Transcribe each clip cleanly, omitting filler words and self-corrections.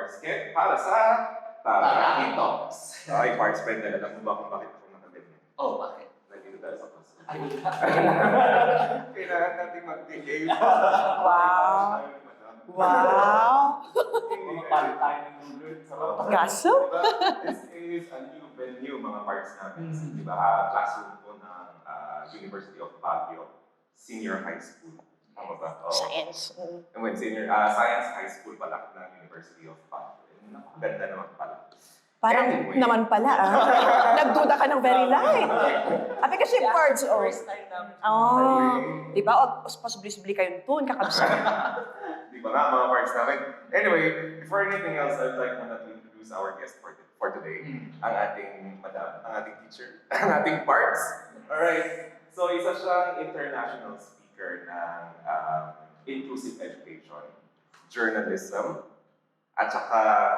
pards kit para sa Taraki Talks. Okay, pards friend, alam mo ba kung bakit ako nakaganyan? Oh, bakit? Nandito tayo sa class. Ayun na. Kailangan natin mag-behave. Wow! Wow! Mga pantay ng Lord. Kaso? This is a new venue, mga parts namin. Di ba? Classroom po ng University of Baguio Senior High School. Tama ba? Science. Science High School pala ng University of Baguio. Ganda naman pala. Parang Anyway. naman pala, Nagduda ka ng very light. Abi kasi pards, oh. First time namin. Di ba? O, possibly kayong tun, kakabsa. Di ba nga, mga parts namin? Anyway, before anything else, I'd like to introduce our guest for today. Ang ating madam, ang ating teacher, ang ating parts. Alright, so isa siyang international speaker ng inclusive education, journalism, at saka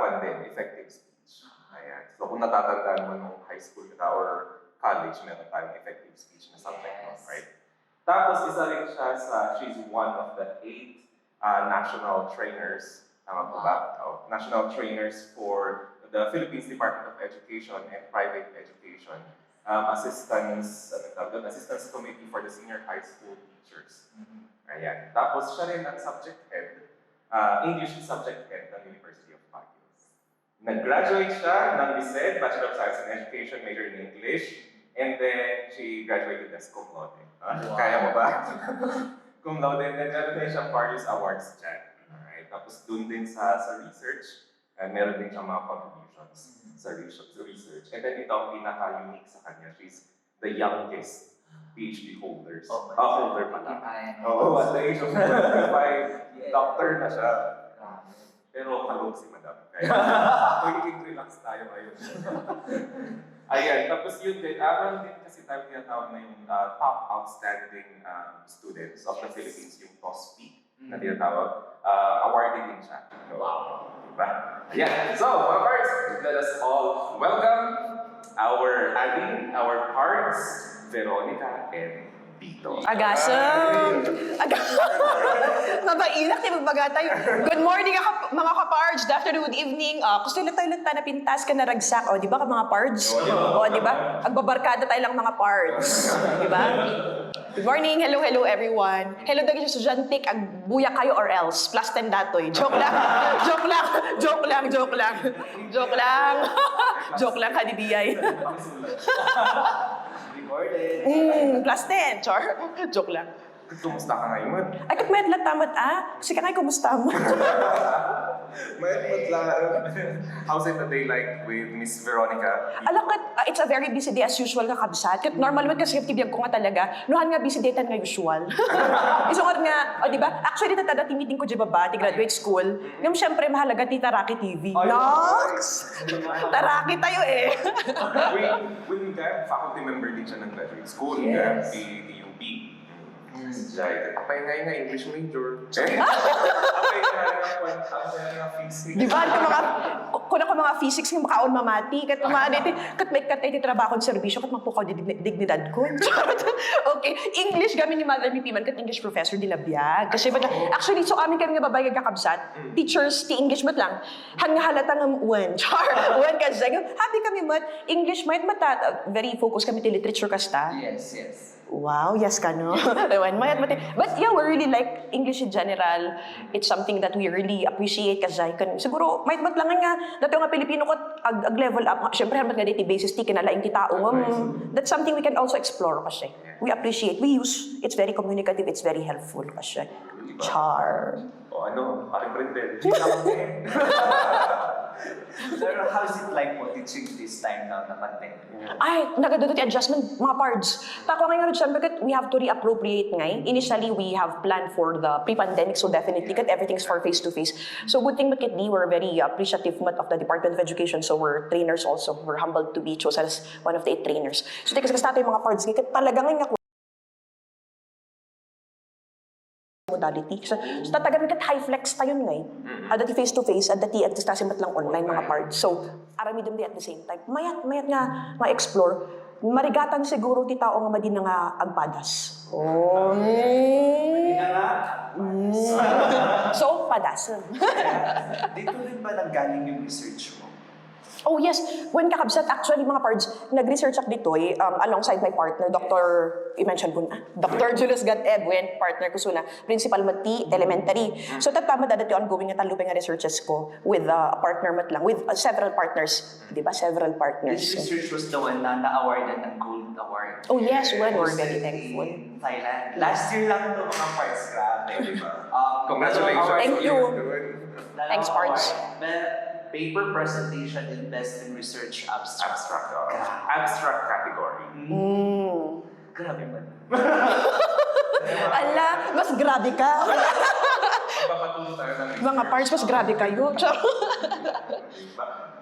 effective speech. Ayan. So kung natatandaan mo nung high school ka or college, meron tayong effective speech na something, right? Tapos isa rin siya she's one of the 8 national trainers, tama po ba? National trainers for the Philippines Department of Education and Private Education. Assistance Committee for the Senior High School Teachers. Ayan. Tapos siya rin ang subject head, English subject head ng University of Baguio. Nag-graduate siya ng BSED, Bachelor of Science in Education, major in English, and then she graduated as cum laude. Kaya mo ba? Cum laude, and then meron din siyang various awards dyan. Alright, tapos dun din sa research, and meron din siyang mga contributions sa research. And then ito ang pinaka-unique sa kanya, she's the youngest PhD holder pala. Oo, at the age of 25, doctor na siya. Pero kalong si madam. Kaya magiging relax tayo ngayon. Ayan, tapos yun din. Meron din kasi tayo tinatawag na yung top outstanding students of the Philippines, yung TOSPI na tinatawag. Awarded din siya. Wow. Diba? Ayan. So, mga parts, let us all welcome our aming, our pards, Veronica and Bito. Agasam! Mabainak, di magbaga tayo. Good morning, mga ka-pards. Good afternoon, good evening. Gusto nila tayo na pintas ka na ragsak. O, di ba ka mga pards? O, di ba? Agbabarkada tayo lang mga pards. Di ba? Good morning. Hello, hello everyone. Hello, dagi sa Jantik. Agbuya kayo or else. Plus 10 datoy. Joke lang. Joke lang. Joke lang. Joke lang. Joke lang. Joke lang, kadibiyay. Plus 10, char. Joke lang. Kumusta ka ngayon? Ay, kat mayat lang tamat Sige kay kumusta mo? Mayat lang. How's it a day like with Miss Veronica? Alam kat, it's a very busy day as usual kakabsat. Kat normal man kasi tibiyag ko nga talaga, nuhan nga busy day tan nga usual. Isungod nga, o diba? Actually, natadati meeting ko di baba, di graduate school. Ngam syempre mahalaga ti Taraki TV. Nox! Taraki tayo eh. When faculty member din siya ng graduate school, Yes. the UP. Apay nga English major. Apay nga physics. Di ba? Kung ako mga physics nga makaon mamati, kat may katay ti trabaho ng serbisyo, kat mapukaw di dignidad ko. Okay. English, gamin ni Mother mi Piman, kat English professor di labiyag. Kasi actually, so amin kami nga babae kakabsat, teachers, ti English mat lang, hanga halata ng uwan. Char, uwan kasi. Happy kami mat, English mat very focused kami ti literature kasta. Yes, yes. Wow, yes ka no? But yeah, we really like English in general. It's something that we really appreciate kasi siguro, may matlangan nga, dati nga Pilipino ko ag-level up. Siyempre, hamat nga dito basis, ti kinalaing ti tao. That's something we can also explore kasi. We appreciate, we use, it's very communicative, it's very helpful kasi. Char. O aking printed. Pero how is it like po teaching this time now na pandemic? Ay, nagadudot yung adjustment, mga pards. Tako ngayon, syempre, we have to reappropriate ngay. Initially, we have planned for the pre-pandemic, so definitely, kat everything's for face-to-face. So good thing makit di, we're very appreciative of the Department of Education, so we're trainers also. We're humbled to be chosen as one of the 8 trainers. So tikas natin yung mga pards, kat talaga ngayon modality. So tatagan kat high flex tayo ngay. Dati face-to-face, dati at lang online mga pards. So, aramidom di at the same time. Mayat nga ma-explore. marigatan siguro ti tao nga madina nga agpadas. Oh. Hindi na nga. So, padas. Dito rin ba nanggaling yung research mo? Oh yes, when kakabsat, actually mga pards, nag-research ako dito alongside my partner, Dr. I-mention ko na, Dr. Julius Gatebuen, partner ko suna, principal mati, elementary. So tatama dati ongoing nga talupin nga researches ko with a partner mat lang, with several partners, di ba? Several partners. This research was the one na na-awardan ng Gold Award. Oh yes, well, we're Hosted very thankful. in Thailand. Last year lang ito mga parts, grabe, di ba? Congratulations. Thank you. Dalawang Thanks, parts. award. Paper presentation in Best in Research Abstract. Abstract category. Grabe man. Ala, mas grabe ka. Papatuloy tayo ng Mga pards, mas grabe kayo.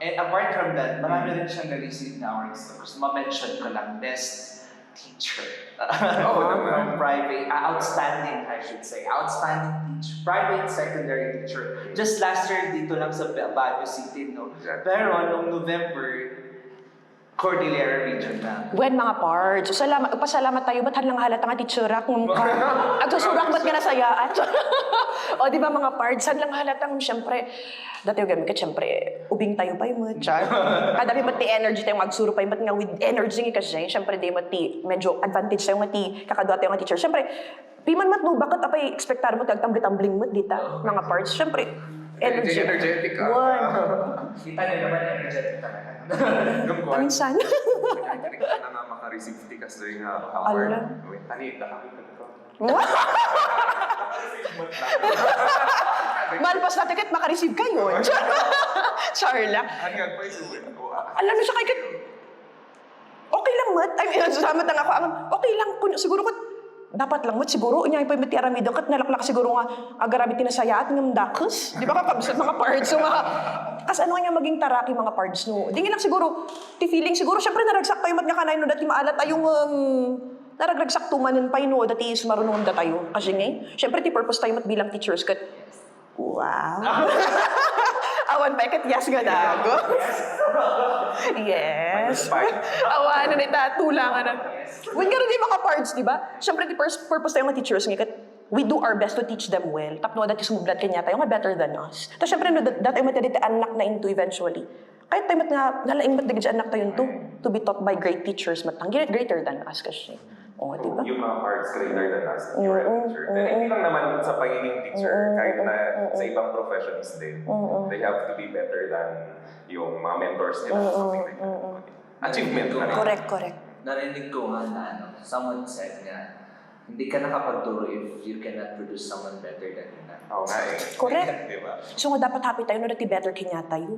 And apart from that, marami rin siyang na-receive na awards. Tapos ma-mention ko lang, Best Teacher. From private, outstanding, I should say. Outstanding teacher. Private secondary teacher. Just last year, dito lang sa Baguio City, no? Pero nung November, Cordillera Region na. When mga pards, pasalamat tayo, ba't lang halata nga teacherak ng agsusurak ba't nga nasayaan? O di ba mga pards, lang halatang siyempre, dati yung gamit ka, siyempre, ubing tayo pa yung char. Kadami mati energy tayo magsuro pa yung nga with energy nga kasi, siyempre di mati, medyo advantage tayo mati, kakadwa tayo nga teacher. Siyempre, piman mat no, bakit apay expectar mo, tagtambli-tambling mo dita, mga pards, siyempre, energy. Energetic ka. One. Kita niyo naman energetic talaga. Minsan. Energetic ka na nga maka-receive di kasi nga award. Ala. Ani, nakakita ko. Malpas na ticket, makareceive kayo. Charla. Ani, agpa isuwin. Alam mo siya kay kat... Okay lang, mat. I mean, salamat lang ako. Okay lang. Siguro ko, dapat lang, mat. Siguro, niya yung pamiti aramidong kat nalaklak siguro nga agarami tinasayat ng dakus. Di ba kakabsat mga pards? So, kas ano nga maging taraki mga pards, no? Di nga lang siguro, ti feeling siguro, syempre naragsak tayo mat nga kanay, no? Dati maalat tayong... Naragsak tumanin pa yun, no? Dati sumarunong da tayo. Kasi nga, syempre ti purpose tayo mat bilang teachers kat... Wow. Awan pa ikat yes nga dago. Yes. Awan na itatulangan na. When gano'n yung mga parts, di ba? Siyempre, the purpose tayo mga teachers nga kat we do our best to teach them well. Tapno dati sumublat kanya tayo nga better than us. Tapos siyempre, no, dati matadita anak na into eventually. Kahit tayo mat nga, nalaing mat naging anak tayo to be taught by great teachers matang greater than us kasi. Oo, di ba? Yung mga parts greater than us, you're a teacher. And hindi lang naman sa pagiging teacher, kahit na sa ibang professions din, they have to be better than yung mga mentors nila, something like that. Achievement na rin. Correct. Narinig ko nga na someone said nga, hindi ka nakapagturo if you cannot produce someone better than you. Oo nga eh. Correct. Diba? So nga dapat happy tayo no dati better kanya tayo.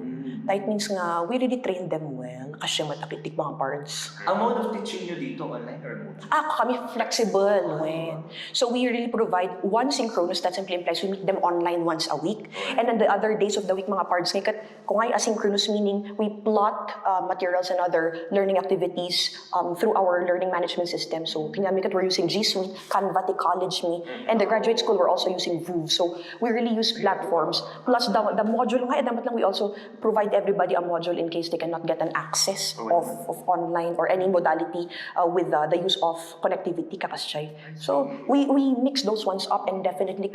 That means nga we really train them well kasi matakitik mga parts. Ang mode of teaching nyo dito, online or remote? Kami flexible when. So we really provide one synchronous that simply implies we meet them online once a week. And then the other days of the week mga parts nga kung ay asynchronous meaning we plot materials and other learning activities through our learning management system. So kinyami kat we're using G Suite, Canva, College Me, and the graduate school we're also using VOOV. So we really use platforms. Plus the module nga, dapat lang we also provide everybody a module in case they cannot get an access of online or any modality with the use of connectivity kakasya. So we mix those ones up and definitely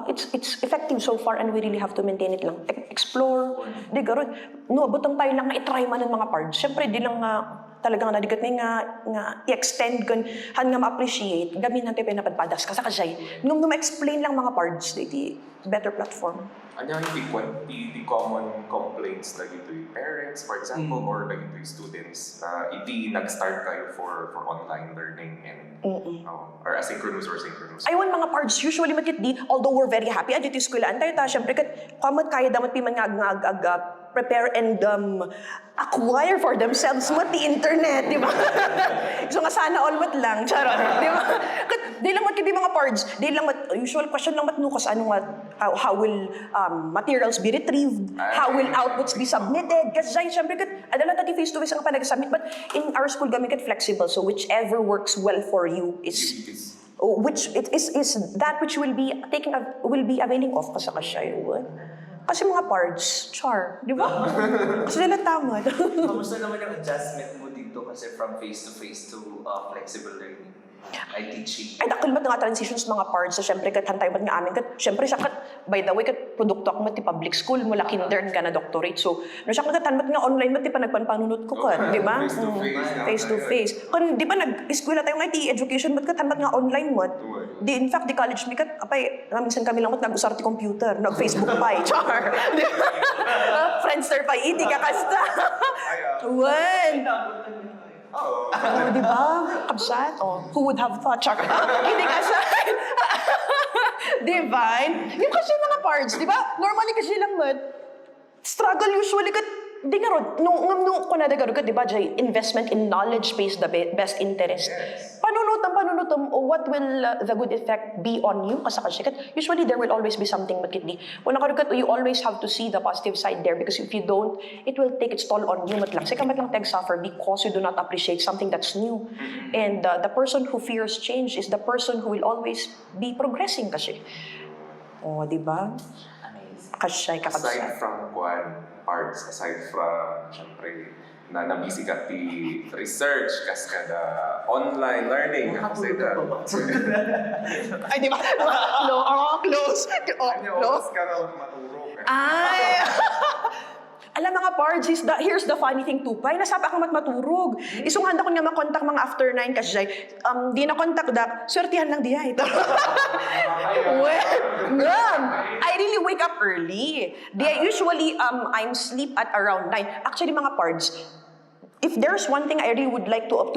it's effective so far and we really have to maintain it lang. Explore. Di garon. No, butang tayo lang nga i-try man ng mga parts. Siyempre, di lang talagang nadigat nga i-extend kan han nga ma-appreciate gamin natin pinapadpadas kasi nung ma-explain lang mga parts di better platform. Ano yung the common complaints na ito yung parents, for example, or na ito yung students na hindi nag-start kayo for online learning and or asynchronous or synchronous? Aywan mga parts, usually makit di, although we're very happy, dito yung eskwelahan tayo syempre kat kamat kaya damat piman nga prepare and acquire for themselves mat the internet, di ba? So nga sana all mat lang, charot, di ba? Di lang mat kiti mga parts, di lang mat, usual question lang mat nukas ano nga, how will materials be retrieved, how will outputs be submitted, kasi syempre kat, adala tati face-to-face ang panag-submit, but in our school gamit kat flexible, so whichever works well for you is that which will be availing of kasi yun. Kasi mga pards, char, di ba? Kasi nila tamad. Kamusta naman yung adjustment mo dito kasi from face-to-face to flexible learning? Ay teaching. Ay, dakil nga transitions mga pards. So, syempre, kat hantay ba't nga amin. Kat, syempre, siya kat, by the way, kat produkto ako mati public school, mula kinder ka na doctorate. So, no siya kat ba't nga online mati pa nagpanpanunot ko kat, di ba? Face to face. Kung di ba nag-eskwela tayong IT education, ba't kat nga online mo? Di, in fact, di college mi kat, apay, minsan kami lang mat nag-usar ti computer, nag-Facebook pa, char. Di ba? Friendster pa, hindi ka kasta. Wen. Oh, di ba? Kabsat? Oh, who would have thought? Char. Hindi ka sa... Divine. Yung kasi mga parts, di ba? Normally kasi lang struggle usually kat di nga ron, nung ko na dagarod ka, di ba, Jay, investment in knowledge pays the best interest. Yes. Panunutam, what will the good effect be on you? Kasi usually there will always be something makitdi. Kung nakarod you always have to see the positive side there because if you don't, it will take its toll on you matlang. Sika matlang suffer because you do not appreciate something that's new. And the person who fears change is the person who will always be progressing kasi. Oh, di ba? Kasi aside from parts, aside from, syempre, na nabisi ka ti research, kas kada online learning, kasi da. Ay, di ba? Close. Ano, oras ka na maturo ka. Ay! Alam mga pards, here's the funny thing too. Pay, nasapa akong maturog. Isunghan ko nga makontak mga after 9 kasi di na kontak dak, swertihan lang diya ito. I really wake up early. Usually, I'm sleep at around 9. Actually, mga pards, if there's one thing I really would like to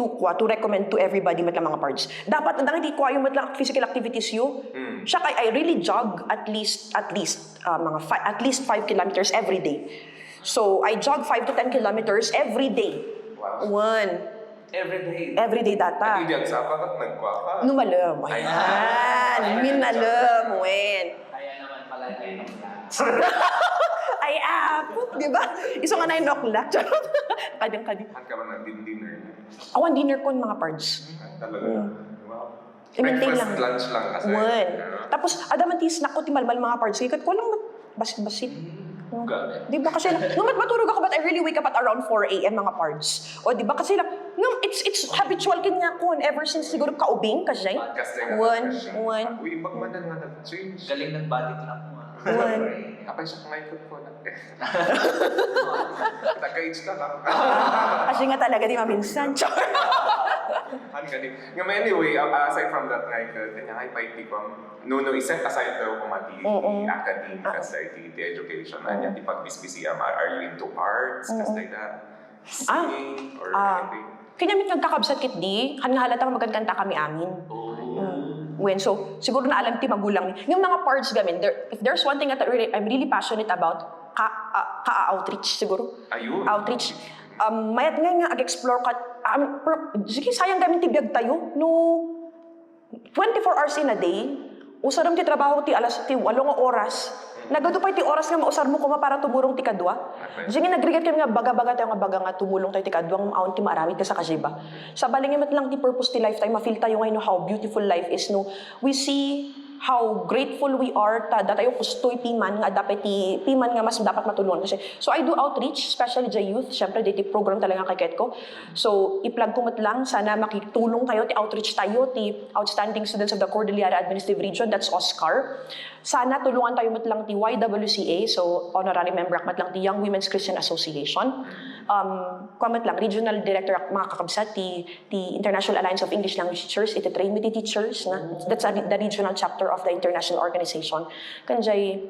recommend to everybody matlang mga pards, dapat nang hindi ko yung matlang physical activities you. Siya I really jog at least 5 kilometers every day. So I jog 5 to 10 kilometers every day. Wow. Every day data. Hindi ang sapa ka, nagkwa ka. Numalam. Ayan. Minalam. Wen. Kaya naman pala ay Ay, apot, di ba? Isa nga 9 o'clock. Kadang-kadang. Saan ka ba dinner? Awan dinner ko mga pards. Talaga. Wow. I-maintain Breakfast, lang. lunch lang kasi. Wen. Tapos, adamanti snack ko, timalmal mga pards. Kaya ko lang basit-basit. Di ba kasi nung matulog ako, but I really wake up at around 4 a.m. mga pards. O di ba kasi lang, it's habitual kanya ko ever since siguro kaubing kasi. One. Uy, magmanan nga nag-change. galing ng body clock mo. Kapay siya ngayon ko na. Nagka-age ka lang. Kasi nga talaga di maminsan. Ano ka din? Anyway, aside from that, kanya ay paiti ko, no isang aside daw kumati academic kasi the education na di pag-bisbisi, are you into arts? Kasi singing or anything? Kanya mit nagkakabsat kit di, kan nga halata magkanta kami amin. So, siguro na alam ti magulang ni. Yung mga parts gamin, if there's one thing that I'm really passionate about, ka-outreach siguro. Ayun. Outreach. Mayat nga ag-explore ka, sige, sayang gamin ti biyag tayo, no, 24 hours in a day, usaram ti trabaho ti alas ti 8 oras, nagadupay ti oras nga mausar mo kuma para tumulong ti kadwa. Sige, nagrigat kami nga baga-baga tayo nga tumulong tayo ti kadwa, ng maun ti maaramid ka sa kasiba. Sa balingin lang ti purpose ti lifetime, ma-feel tayo ngayon how beautiful life is, no, we see how grateful we are ta tayo kustoy piman nga dapat piman nga mas dapat matulungan kasi. So I do outreach especially the youth, syempre dito program talaga kay ko. So i-plug ko lang sana makitulong kayo ti outreach tayo ti outstanding students of the Cordillera Administrative Region, that's OSCAR. Sana tulungan tayo lang ti YWCA, so honorary member lang ti Young Women's Christian Association. Comment lang, regional director mga kakabsat ti International Alliance of English Language Teachers, iti train with the teachers na that's the regional chapter of the international organization. Kan Jay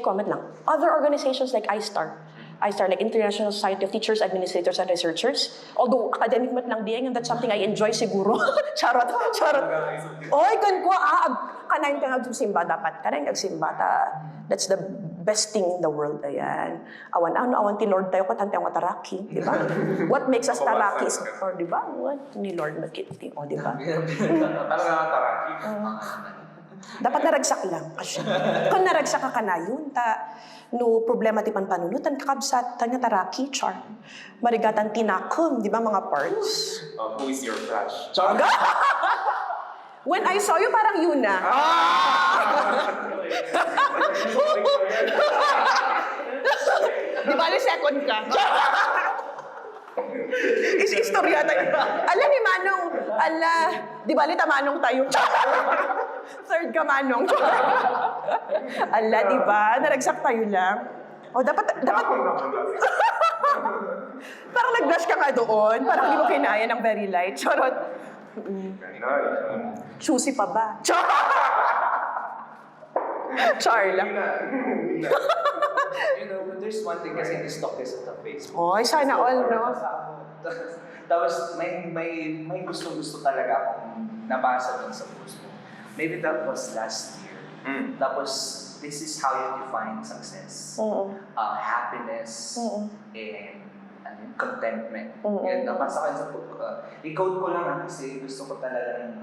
comment lang. Other organizations like ISTAR like International Society of Teachers, Administrators, and Researchers. Although academic mat lang diyan, and that's something I enjoy siguro. Charot. Oy, kan ko kanain ka nagsimba dapat. Kanain nagsimba that's the best thing in the world. Ayan. Awan ti Lord tayo katante ang Taraki, di ba? What makes us Taraki is, or di ba? What ni Lord makiti, o di ba? Talaga Taraki. Dapat naragsak lang kasi. Kung naragsak ka kanayon, no problema ti panpanunutan kakabsat tanya Taraki, char. Marigatan tinakom, di ba mga parts? Who is your crush? When I saw you, parang yun na. Di ba, second ka? Istorya tayo. Ala ni Manong, di ba Manong tayo? Third ka Manong. Ala, di ba? Naragsak tayo lang. O, dapat, parang nag-blush ka nga doon. Parang hindi mo kinaya ng very light. Charot. Choosy pa ba? Char lang. You know, there's one thing kasi ni-stalk this sa Facebook. Oy, sana all, no? Tapos may gusto talaga akong nabasa dun sa post mo. Maybe that was last year. Tapos, this is how you define success. Happiness and contentment. Yan, nabasa ko yun sa book. I-quote ko lang kasi gusto ko talagang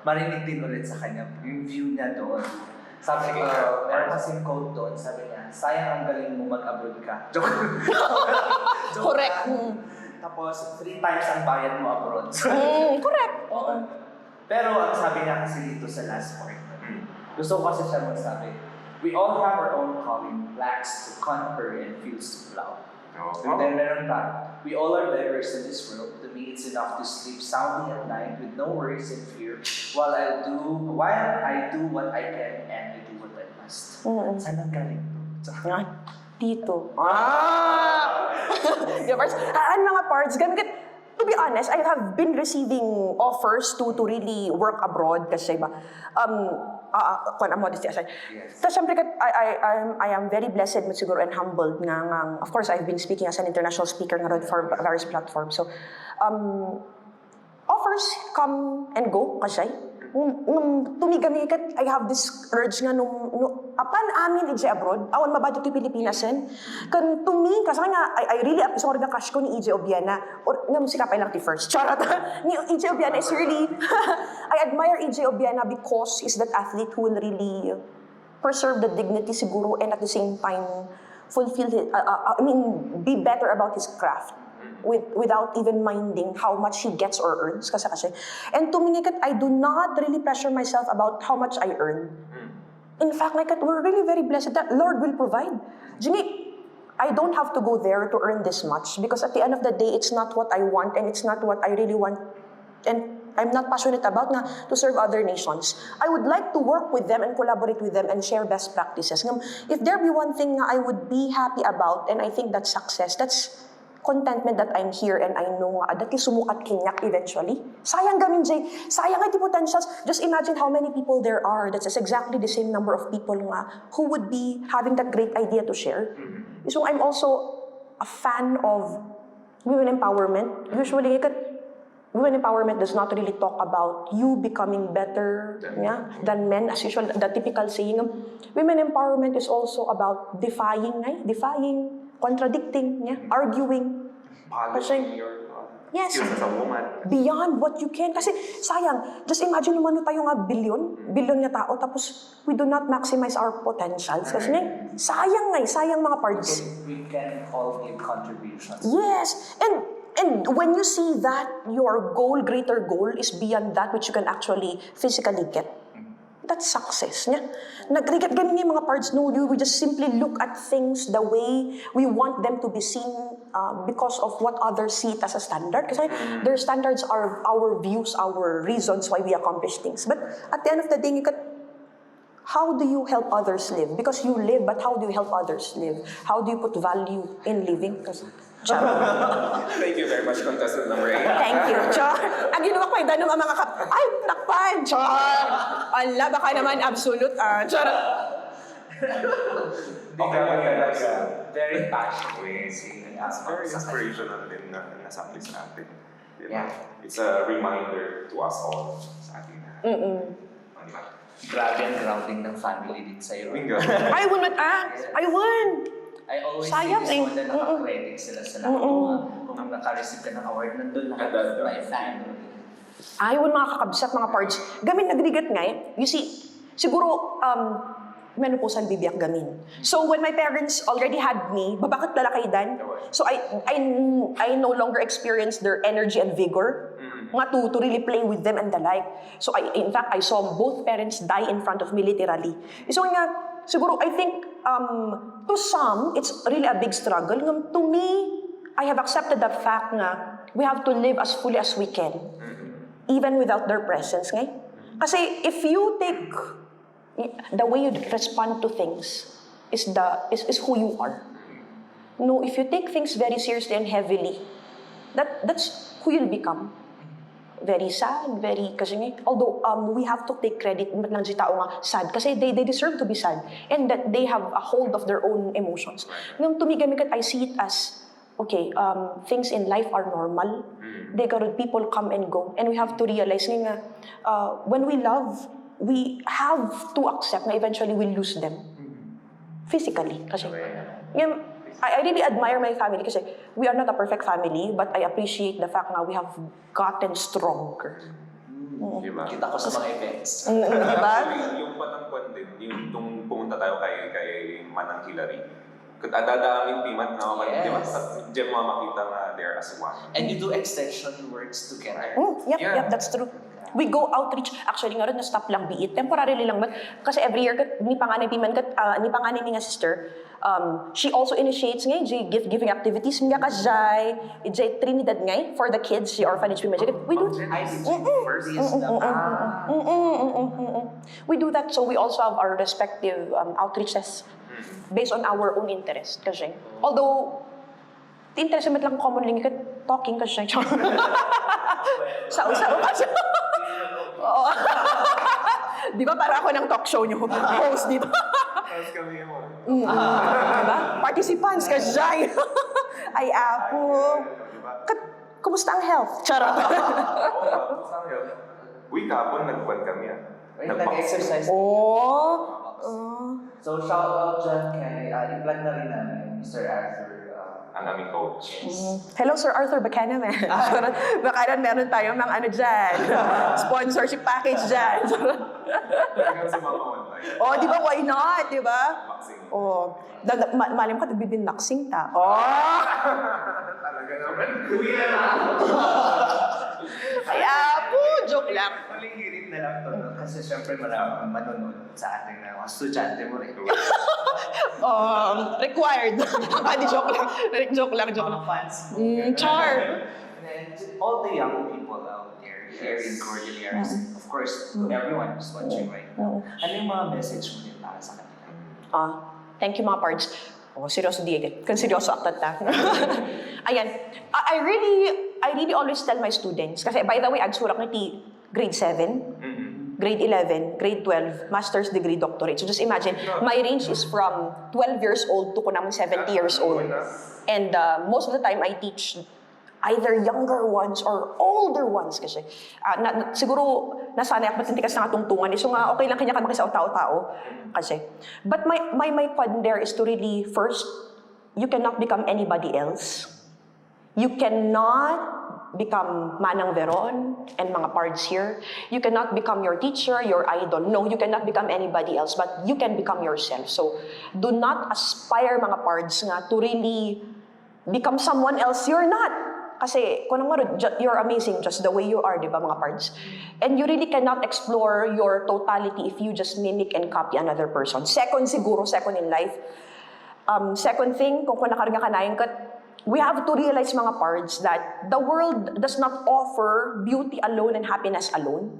marinig din ulit sa kanya yung view niya doon. Sabi ko, meron kasing quote doon, sabi niya, sayang ang galing mo mag-abroad ka. Joke. Correct. Tapos, 3 times ang bayad mo abroad. Correct. Pero ang sabi niya kasi dito sa last point, gusto ko kasi siya magsabi, we all have our own calling, flags to conquer and fields to plow. And then meron pa, we all are diverse in this world. To me, it's enough to sleep soundly at night with no worries and fear while I do what I can and I do what I must. Saan ang galing to? Dito. Mga parts, to be honest, I have been receiving offers to really work abroad kasi ba, modesty aside. Yes. So, syempre, I am very blessed mo siguro and humbled nga, of course, I've been speaking as an international speaker nga ron for various platforms. So, offers come and go kasi tumigamikat, I have this urge nga apan amin EJ abroad, awan mabado ti Pilipinasen. Kan to me, kasi nga, I really appreciate nga crush ko ni EJ Obiana, or nga musika pa lang ti first. Charot. Ni EJ Obiana is really, I admire EJ Obiana because he's that athlete who will really preserve the dignity siguro and at the same time fulfill his, be better about his craft. Without even minding how much he gets or earns. Kasi. And to me, I do not really pressure myself about how much I earn. In fact, we're really very blessed that Lord will provide. Jimmy, I don't have to go there to earn this much because at the end of the day, it's not what I want and it's not what I really want. And I'm not passionate about na to serve other nations. I would like to work with them and collaborate with them and share best practices. If there be one thing I would be happy about, and I think that's success, that's contentment that I'm here and I know nga dati sumukat kinyak eventually. Sayang gamin, Jay. Sayang the potentials. Just imagine how many people there are. That's exactly the same number of people nga who would be having that great idea to share. So I'm also a fan of women empowerment. Usually, women empowerment does not really talk about you becoming better than men, as usual, the typical saying. Women empowerment is also about defying, contradicting, arguing. Polishing your skills as a woman. Beyond what you can. Kasi sayang, just imagine naman tayo nga bilyon na tao, tapos we do not maximize our potentials. Kasi sayang mga parts. We can all give contributions. Yes, and when you see that your greater goal is beyond that which you can actually physically get, that's success. Nagrigat ganin yung mga parts, no, we just simply look at things the way we want them to be seen because of what others see it as a standard. Kasi their standards are our views, our reasons why we accomplish things. But at the end of the day, how do you help others live? Because you live, but how do you help others live? How do you put value in living? Thank you very much, contestant number 8. Thank you. Char. Ang ginawa ko ay danong ang mga ay, takpan. Char. Ala, baka naman absolute. Char. Very passionate. Very inspirational din na nasa place natin. Yeah. It's a reminder to us all sa atin na. Grabe ang grounding ng family din sa'yo. I will not act. I won. I always Sayang see this eh. one na naka-credit sila sa lahat. Kung naka-receive ka ng award, nandun lahat ng my family. Ayaw mga kakabsat, mga parts. Gamit nagrigat nga eh. You see, siguro, menopausal bibiyak gamin. So when my parents already had me, babakit lalaki dan. So I no longer experience their energy and vigor. Nga to really play with them and the like. So in fact, I saw both parents die in front of me literally. So nga, siguro I think to some, it's really a big struggle. To me, I have accepted the fact nga we have to live as fully as we can. Even without their presence. Ngay? Kasi if you take the way you respond to things is who you are. No, if you take things very seriously and heavily, that's who you'll become. Very sad, although we have to take credit ng tao nga sad kasi they deserve to be sad and that they have a hold of their own emotions. Nung tumigamit I see it as okay, things in life are normal. People come and go and we have to realize nga when we love, we have to accept na eventually we'll lose them. Physically. Kasi, I really admire my family kasi we are not a perfect family, but I appreciate the fact na we have gotten stronger. Diba? Kita ko sa mga events. Diba? Actually, yung patangkuan din, yung pumunta tayo kay Manang Hillary. Dadaamin timan na mga di ba? Diyan mo makita na they're as one. And you do extension works together. Yep, that's true. We go outreach. Actually nga rin, na-stop lang biit. Temporarily lang. Kasi every year, ni panganay ni nga sister, she also initiates ngay, giving activities mga kajay, Trinidad ngay, for the kids, the orphanage women. We do we do that, so we also have our respective outreaches based on our own interest. Kasi, although, the interest naman lang common lang talking kasi. Sao-sao kasi. Oo. Di ba para ako ng talk show nyo, host dito. Tapos kami mo. Diba? Participants ka dyan. Ay, apo. Kumusta ang health? Charot. Kumusta ang health? Uy, kapon, nagbuwan kami Nag-exercise. So, shout out dyan kay, i-plug na rin namin, Mr. Arthur. Ang aming coach. Hello, Sir Arthur, baka naman. Baka meron tayong mga dyan. Sponsorship package dyan. Hanggang sumama online. Oh, di ba? Why not? Di ba? Boxing. Oh. Malim ka, nagbibinaxing ta. Oh! Talaga naman. Kuya na! Ay, apo! Joke lang. Maling hirit na lang to, no? Kasi syempre maraming manonood sa ating mga estudyante mo rin. Required. Joke lang. Mga fans mo. Char. And all the young people out there here in Cordillera, of course, to everyone who's watching right now, ano yung mga message mo din para sa kanila? Thank you, mga pards. Seryoso di agad. Kan seryoso aktat ta. Ayan. I really always tell my students, kasi by the way, agsurak ni grade 7, grade 11, grade 12, master's degree, doctorate. So just imagine, my range is from 12 years old to kunamang 70 years old. And most of the time, I teach either younger ones or older ones kasi. Siguro, nasanay ako matintikas na katungtungan. So nga, okay lang kanya ka makisa tao-tao. Kasi. But my point there is to really, first, you cannot become anybody else. You cannot become Manang Veron and mga pards here. You cannot become your teacher, your idol. No, you cannot become anybody else, but you can become yourself. So, do not aspire mga pards nga to really become someone else you're not. Kasi, kung you're amazing just the way you are, di ba mga pards? And you really cannot explore your totality if you just mimic and copy another person. Second in life. Second thing, kung nakarga ka na yung we have to realize mga pards that the world does not offer beauty alone and happiness alone.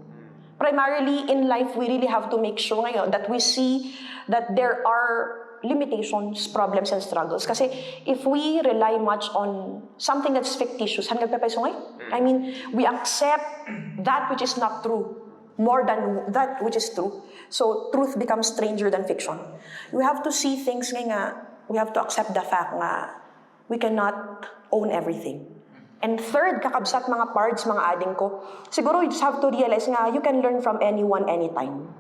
Primarily, in life, we really have to make sure ngayon that we see that there are limitations, problems, and struggles. Kasi if we rely much on something that's fictitious, hanggang pepeso ngayon? I mean, we accept that which is not true more than that which is true. So, truth becomes stranger than fiction. We have to see things nga, we have to accept the fact nga, we cannot own everything. And third, kakabsat mga pards, mga ading ko, siguro you just have to realize nga, you can learn from anyone, anytime.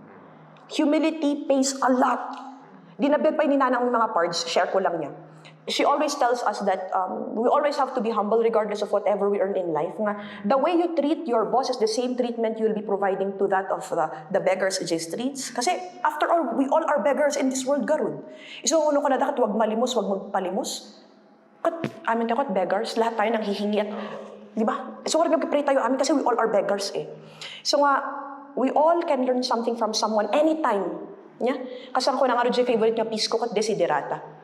Humility pays a lot. Dinabit pa yung ninanang mga pards, share ko lang niya. she always tells us that we always have to be humble regardless of whatever we earn in life. Nga, the way you treat your boss is the same treatment you will be providing to that of the beggars in the streets. Kasi after all, we all are beggars in this world, garud. So ano ka na dapat, wag malimos, wag magpalimos. Amin tayo beggars, lahat tayo nang hihingi at, di ba? So wag nagpipray tayo amin kasi we all are beggars eh. So nga, we all can learn something from someone anytime. Yeah? Kasi ako na nga rin favorite nga piece ko kat desiderata.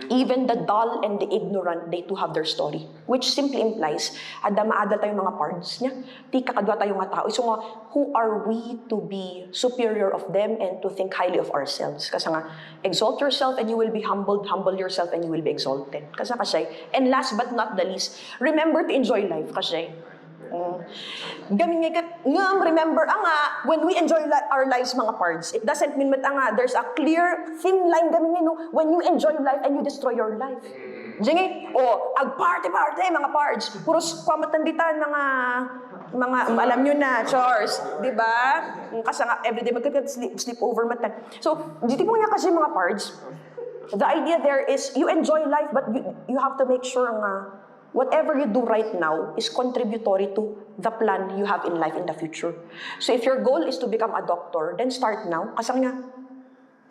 Even the dull and the ignorant, they too have their story. Which simply implies, ada maada tayong mga pards niya. Di kakadwa tayong mga tao. So nga, who are we to be superior of them and to think highly of ourselves? Kasi nga, exalt yourself and you will be humbled. Humble yourself and you will be exalted. Kasi, and last but not the least, remember to enjoy life. Kasi, remember, when we enjoy our lives, mga pards, it doesn't mean there's a clear, thin line when you enjoy life and you destroy your life. Ag-party, mga pards. Puros kwamatanditan, mga alam nyo na, chores. Diba? Kasi nga, everyday sleep over matan. So, dito mo nga kasi mga pards, the idea there is, you enjoy life, but you have to make sure whatever you do right now is contributory to the plan you have in life in the future. So if your goal is to become a doctor, then start now. Kasi nga,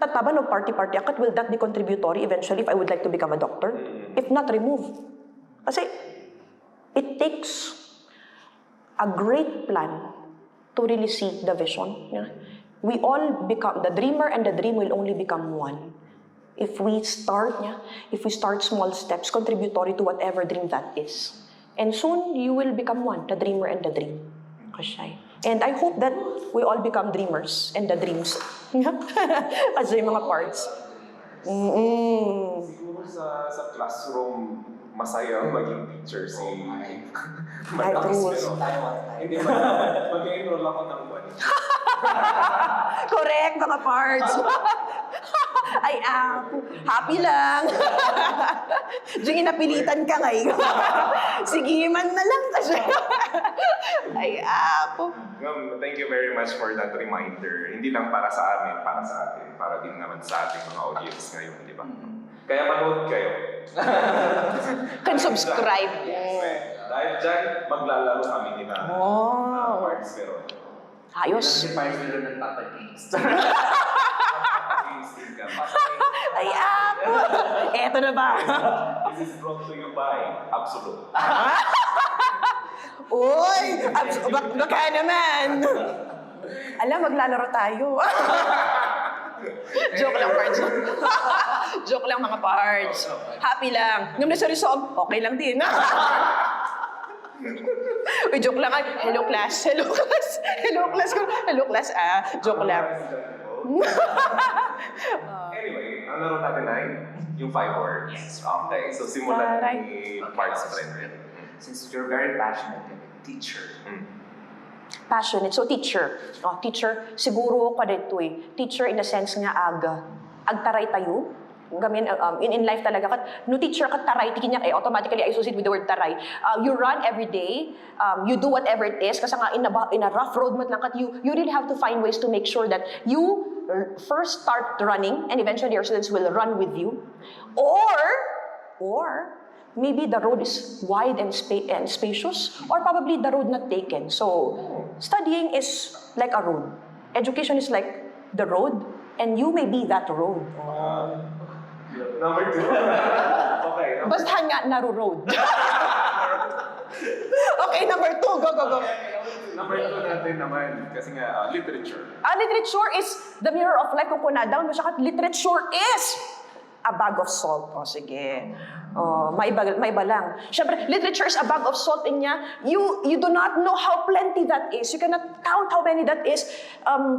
tataba no party-party akat, will that be contributory eventually if I would like to become a doctor? If not, remove. Kasi it takes a great plan to really see the vision. We all become, the dreamer and the dream will only become one. If we start small steps contributory to whatever dream that is. And soon, you will become one, the dreamer and the dream. And I hope that we all become dreamers and the dreams. Kasi mga parts. Siguro sa classroom, masaya maging teacher si Madax, pero hindi mag-enroll ako ng one. Correct, mga parts. Ay, happy lang. Diyan inapilitan ka ngayon. Sige man na lang kasi. Ay, apo. Thank you very much for that reminder. Hindi lang para sa amin, para sa atin. Para din naman sa ating mga audience ngayon, di ba? Kaya manood kayo. Can subscribe. Dahil dyan, maglalaro kami nila. Pards, pero ayos. Si Pards nila ng papagames. Ay, apo. Eto na ba? This is brought to you by Absolute. Uy! Baka naman. Alam, maglalaro tayo. Joke lang, pards. Joke lang, mga pards. Happy lang. Nung nasa resort, okay lang din. Uy, joke lang. Hello, class. Hello, class. Hello, class. Hello, class. Joke lang. Anyway, ang laro natin ay yung 5 words. Yes. Okay, so simulan ni Pards friend. Since you're very passionate, teacher. Passionate. So, teacher. Teacher, siguro pa dito eh. Teacher in the sense nga agtaray tayo. Gamin, in life talaga. No teacher ka taray, tikin niya automatically I associate with the word taray. You run every day. You do whatever it is. Kasi nga in a rough road man lang you really have to find ways to make sure that you first start running and eventually your students will run with you. Or maybe the road is wide and spacious, or probably the road not taken. So, studying is like a road. Education is like the road, and you may be that road. Number 2. Okay. Basta nga, naro road. Okay, number 2. Go. Number 2 natin naman, kasi nga, literature. Literature is the mirror of life. Kung kunadaw mo siya, literature is a bag of salt. Sige. May iba lang. Siyempre, literature is a bag of salt in niya. You do not know how plenty that is. You cannot count how many that is.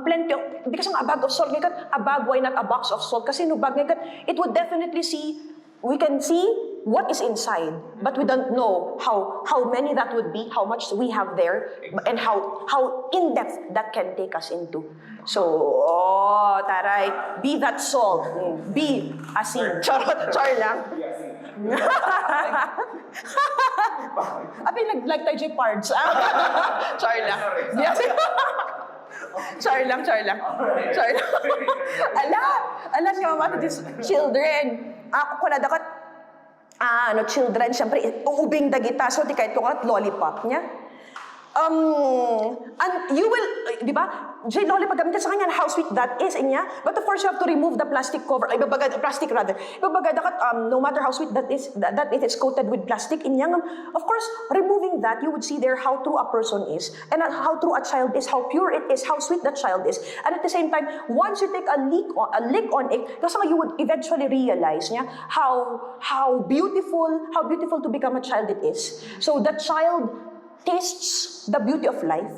Plenty of, because a bag of salt, a bag, why not a box of salt? Kasi no bag, it would definitely we can see what is inside, but we don't know how many that would be, how much we have there, and how in-depth that can take us into. So, taray, be that salt. Be asin. Char lang. Abi, nag-like tayo yung pards. Char lang. Char lang. Ala, siya mama to these children. Ako na dapat children, syempre, uubing dagita, so di kahit at lollipop niya. And you will, di ba? Jay lollipop gamitin sa kanya, how sweet that is, inya. But of course, you have to remove the plastic cover, plastic rather. No matter how sweet that is, that it is coated with plastic, inya. Of course, removing that, you would see there how true a person is, and how true a child is, how pure it is, how sweet that child is. And at the same time, once you take a lick on it, kasi you would eventually realize niya how beautiful to become a child it is. So the child tastes the beauty of life.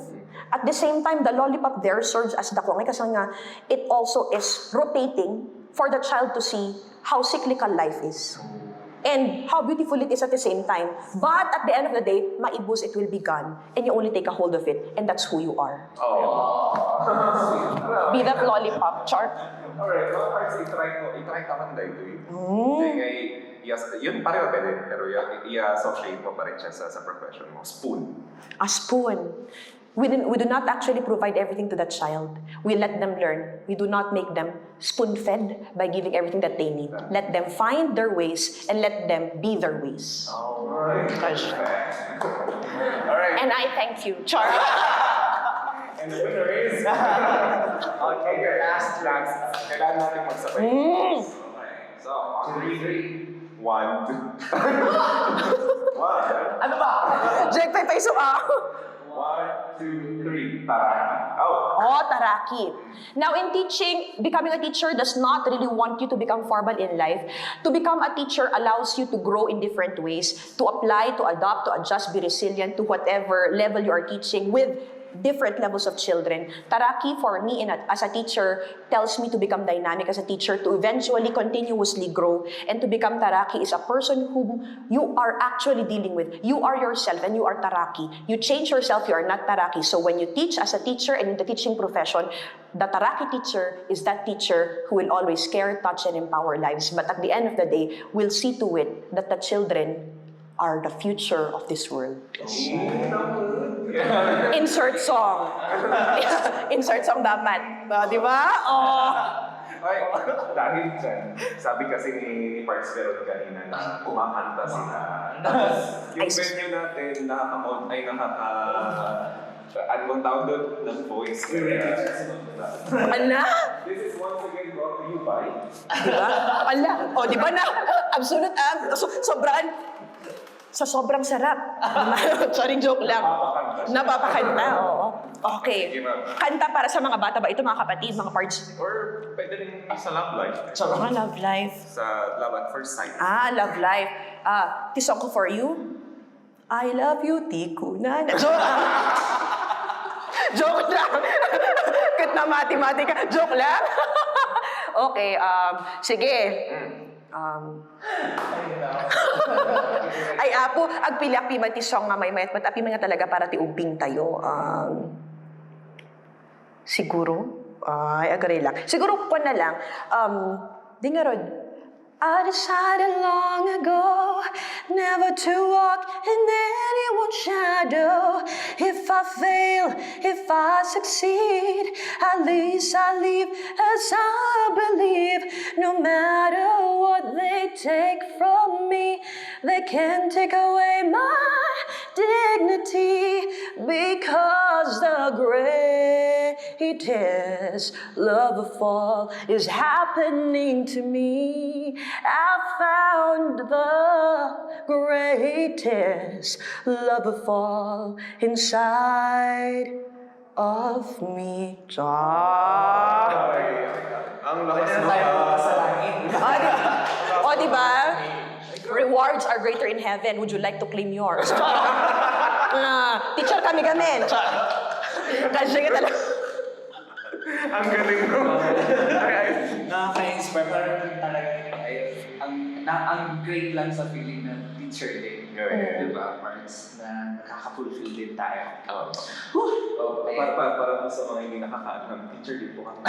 At the same time, the lollipop there serves as the kongi kasi nga it also is rotating for the child to see how cyclical life is. And how beautiful it is at the same time. But at the end of the day, maibus, it will be gone. And you only take a hold of it. And that's who you are. Be that lollipop, char. Alright, mga parts, itry ka man dahil yes, yun pareho pwede, pero i-associate mo pa rin siya sa profession mo. Spoon. A spoon. We do not actually provide everything to that child. We let them learn. We do not make them spoon-fed by giving everything that they need. Let them find their ways and let them be their ways. Alright. Alright. And I thank you, Char. And the winner is... okay, last. Kailangan natin magsabay. Okay, so, on 3, 1, 2. 1. Ano ba? Jack, paiso ah. 1, 2, 3. Taraki. Oh, Taraki. Now, in teaching, becoming a teacher does not really want you to become formal in life. To become a teacher allows you to grow in different ways, to apply, to adapt, to adjust, be resilient to whatever level you are teaching with different levels of children. Taraki, for me, as a teacher, tells me to become dynamic as a teacher, to eventually continuously grow, and to become Taraki is a person whom you are actually dealing with. You are yourself, and you are Taraki. You change yourself, you are not Taraki. So when you teach as a teacher and in the teaching profession, the Taraki teacher is that teacher who will always care, touch, and empower lives. But at the end of the day, will see to it that the children are the future of this world. Insert song. Insert song dapat. Di ba? Ay, dahil dyan, sabi kasi ni Pards Veron kanina na kumakanta sila. Yung venue natin, anong tawag doon? Ng voice. Ala? This is once again brought to you by... Diba? Ala? O, di ba na? Absolute, sobrang sarap. Sorry, joke lang. Napapakanta, oo. Okay. Kanta para sa mga bata ba? Ito mga kapatid, mga pards. Or pwede rin sa love life. Love life. Sa love at first sight. Love life. This song ko for you. I love you, tiku na. Joke lang. Kit na matematika. Joke lang. Okay, sige. Ay apo, agpili man ti song nga may mayat api man nga talaga para ti ubing tayo. Siguro, ay agree lang. Siguro pa na lang. Di nga rod. I decided long ago never to walk in anyone's shadow. If I fail, if I succeed, at least I live as I believe. No matter what they take from me, they can't take away my dignity, because the greatest love of all is happening to me. I found the greatest love of all inside of me. Ang lakas mo O, diba? Rewards are greater in heaven. Would you like to claim yours? Teacher kami. Kasi nga talaga. Ang galing mo. Nakaka-inspire. Parang talaga ang great lang sa feeling ng teacher din. Diba, Pards? Na nakaka-fulfill din tayo. Para sa mga hindi nakakaalam, teacher din po kami.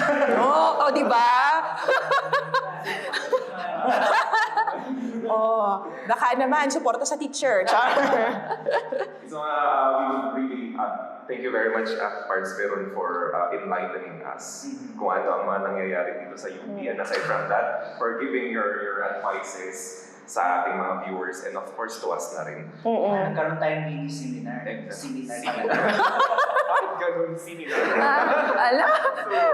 Diba? Baka naman, suporta sa teacher. So, we would really thank you very much, Pards Veron, for enlightening us kung ano ang mga nangyayari dito sa UP. And aside from that, for giving your advices sa ating mga viewers and of course to us na rin. Nagkaroon tayong mini seminar. Seminar talaga. Bakit ganun seminar? Ala,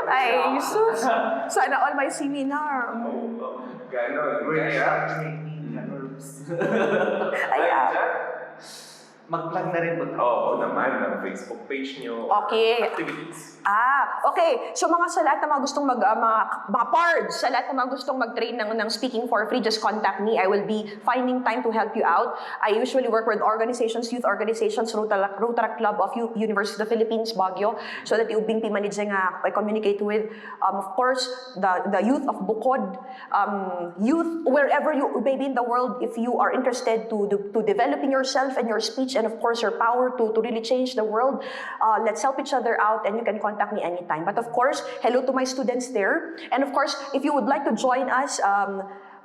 ay, sus. Sana all my seminar. Ganon. Workshop training. Nerves. Ay, Mag-plug na rin po. Oo naman, ang Facebook page nyo. Okay. Activities. Okay. So sa lahat ng mga gustong mga pards, sa lahat ng mga gustong mag-train ng speaking for free, just contact me. I will be finding time to help you out. I usually work with organizations, youth organizations, Rotaract Club of University of the Philippines, Baguio, so that yung bing pimanidya nga I communicate with. Of course, the youth of Bukod, youth wherever you may be in the world, if you are interested to developing yourself and your speech and of course your power to really change the world, let's help each other out and you can contact me anytime. But of course, hello to my students there. And of course, if you would like to join us,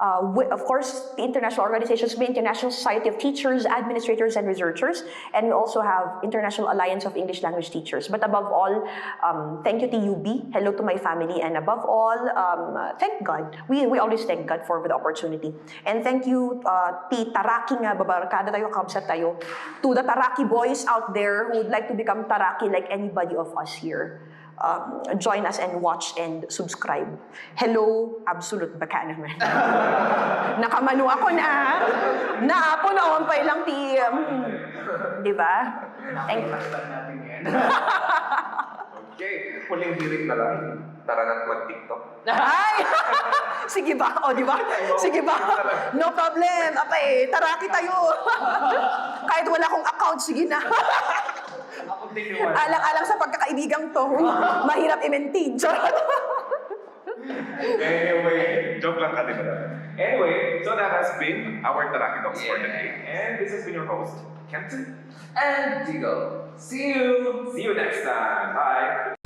of course, the international organizations, the International Society of Teachers, Administrators, and Researchers, and we also have International Alliance of English Language Teachers. But above all, thank you TUB, hello to my family, and above all, thank God. We always thank God for the opportunity. And thank you, ti Taraki nga, babarkada tayo, kabsat tayo, to the Taraki boys out there who would like to become Taraki like anybody of us here. Join us and watch and subscribe. Hello, absolute baka naman. Nakamano ako na. Naapo na ompay lang ti. Di ba? Thank you. natin yan. Okay, huling hirit na lang. Tara na't mag-TikTok. Ay! Sige ba? O, di ba? Sige ba? No problem. Apay, Taraki tayo. Kahit wala akong account, sige na. Ako din yung Alang-alang sa pagkakaibigang to. Mahirap i-maintain. Charot. Anyway, joke lang ka, di ba? Anyway, so that has been our Taraki Talks for today. And this has been your host, Kenton. And Digo. See you! See you next time. Bye!